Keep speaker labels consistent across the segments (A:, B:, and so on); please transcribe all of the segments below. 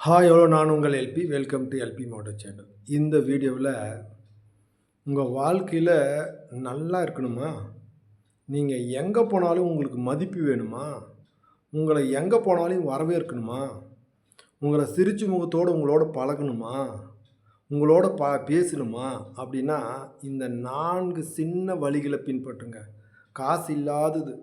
A: Hi எவ்வளோ நான் உங்கள் LP welcome to LP motor channel. இந்த வீடியோவில் உங்கள் வாழ்க்கையில் நல்லா இருக்கணுமா, நீங்கள் எங்கே போனாலும் உங்களுக்கு மதிப்பு வேணுமா, உங்களை எங்கே போனாலும் வரவேற்கணுமா, உங்களை சிரிச்சு முகத்தோடு உங்களோட பழகணுமா, உங்களோட பேசணுமா அப்படின்னா இந்த 4 சின்ன வழிகளை பின்பற்றுங்க. காசு இல்லாதது,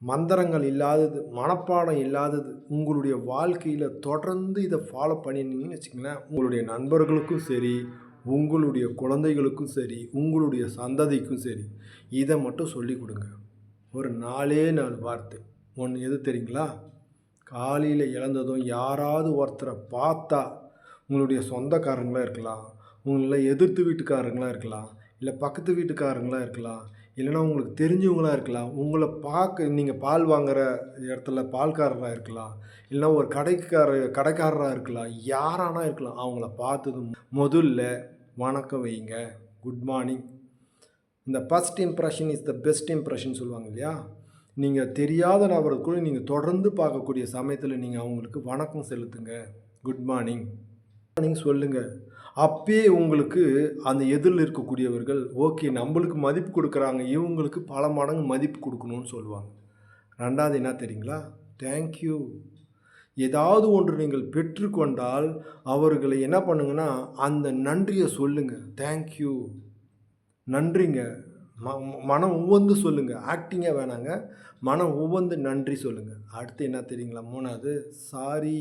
A: மந்திரங்கள் இல்லாதது, மனப்பாடம் இல்லாதது, உங்களுடைய வாழ்க்கையில் தொடர்ந்து இதை ஃபாலோ பண்ணியிருந்தீங்கன்னு வச்சுக்கங்களேன், உங்களுடைய நண்பர்களுக்கும் சரி, உங்களுடைய குழந்தைகளுக்கும் சரி, உங்களுடைய சந்ததிக்கும் சரி, இதை மட்டும் சொல்லி கொடுங்க. ஒரு 4 வார்த்தை. ஒன்று எது தெரியுங்களா? காலையில் இழந்ததும் யாராவது ஒருத்தரை பார்த்தா, உங்களுடைய சொந்தக்காரங்களாக இருக்கலாம், உங்களை எதிர்த்து வீட்டுக்காரங்களாக இருக்கலாம், இல்லை பக்கத்து வீட்டுக்காரங்களாக இருக்கலாம், இல்லைன்னா உங்களுக்கு தெரிஞ்சவங்களாக இருக்கலாம், உங்களை பார்க்க நீங்கள் பால் வாங்குகிற இடத்துல பால்காரராக இருக்கலாம், இல்லைன்னா ஒரு கடைக்காரராக இருக்கலாம், யாரானா இருக்கலாம். அவங்கள பார்த்ததும் முதல்ல வணக்கம் வைங்க, குட் மார்னிங். இந்த first impression is the best impression சொல்லுவாங்க இல்லையா? நீங்கள் தெரியாத நபரை கூட நீங்கள் தொடர்ந்து பார்க்கக்கூடிய சமயத்தில் நீங்கள் அவங்களுக்கு வணக்கம் செலுத்துங்க, குட் மார்னிங் சொல்லுங்கள். அப்பயே உங்களுக்கு அந்த எதிரில் இருக்கக்கூடியவர்கள் ஓகே நம்மளுக்கு மதிப்பு கொடுக்குறாங்க, இவங்களுக்கு பல மடங்கு மதிப்பு கொடுக்கணும்னு சொல்லுவாங்க. 2வது என்ன தெரியுங்களா? தேங்க்யூ. ஏதாவது ஒன்று நீங்கள் பெற்றுக்கொண்டால் அவர்களை என்ன பண்ணுங்கன்னா அந்த நன்றியை சொல்லுங்கள். தேங்க்யூ, நன்றிங்க. மனம் உவந்து சொல்லுங்கள், ஆக்டிங்காக வேணாங்க, மனம் உவந்து நன்றி சொல்லுங்கள். அடுத்து என்ன தெரியுங்களா? 3வது சாரி.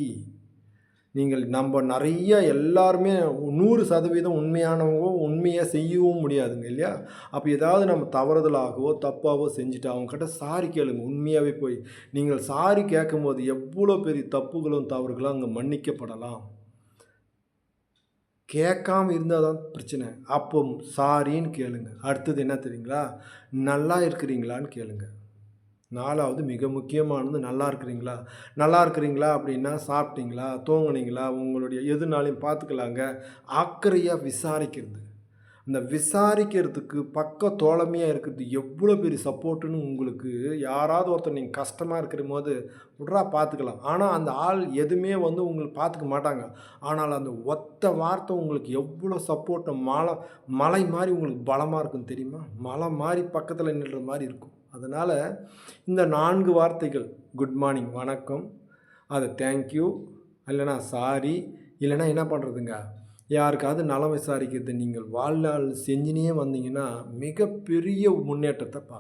A: நீங்கள் நம்ம நிறைய எல்லாருமே 100% உண்மையானவங்க, உண்மையாக செய்யவும் முடியாதுங்க இல்லையா? அப்போ ஏதாவது நம்ம தவறுதலாகவோ தப்பாகவோ செஞ்சுட்டு அவங்கக்கிட்ட சாரி கேளுங்க. உண்மையாகவே போய் நீங்கள் சாரி கேட்கும்போது எவ்வளோ பெரிய தப்புகளும் தவறுகளும் அங்கே மன்னிக்கப்படலாம். கேட்காம இருந்தால் தான் பிரச்சனை. அப்போ சாரின்னு கேளுங்க. அடுத்தது என்ன தெரியுங்களா? நல்லா இருக்கிறீங்களான்னு கேளுங்க. 4வது மிக முக்கியமானது நல்லா இருக்கிறீங்களா? நல்லா இருக்கிறீங்களா அப்படின்னா சாப்பிட்டீங்களா, தூங்குனீங்களா, உங்களுடைய எதுனாலையும் பார்த்துக்கலாங்க. அக்கறையாக விசாரிக்கிறது. இந்த விசாரிக்கிறதுக்கு பக்க தோழமையாக இருக்கிறது எவ்வளோ பெரிய சப்போர்ட்டுன்னு உங்களுக்கு யாராவது ஒருத்தர் நீங்கள் கஷ்டமாக இருக்கிற போது விட்றா பார்த்துக்கலாம். ஆனால் அந்த ஆள் எதுவுமே உங்களுக்கு பார்த்துக்க மாட்டாங்க. ஆனால் அந்த ஒத்த வார்த்தை உங்களுக்கு எவ்வளோ சப்போர்ட்டை மலை மாதிரி உங்களுக்கு பலமாக இருக்குன்னு தெரியுமா? மலை மாதிரி பக்கத்தில் நின்ற மாதிரி இருக்கும். அதனால் இந்த 4 வார்த்தைகள், குட் மார்னிங் வணக்கம், அது தேங்க்யூ, இல்லைனா சாரி, இல்லைனா என்ன பண்ணுறதுங்க, யாருக்காவது நலம் விசாரிக்கிறது நீங்கள் வாழ்நாள் செஞ்சுனே வந்தீங்கன்னா மிகப்பெரிய முன்னேற்றத்தை பார்க்கலாம்.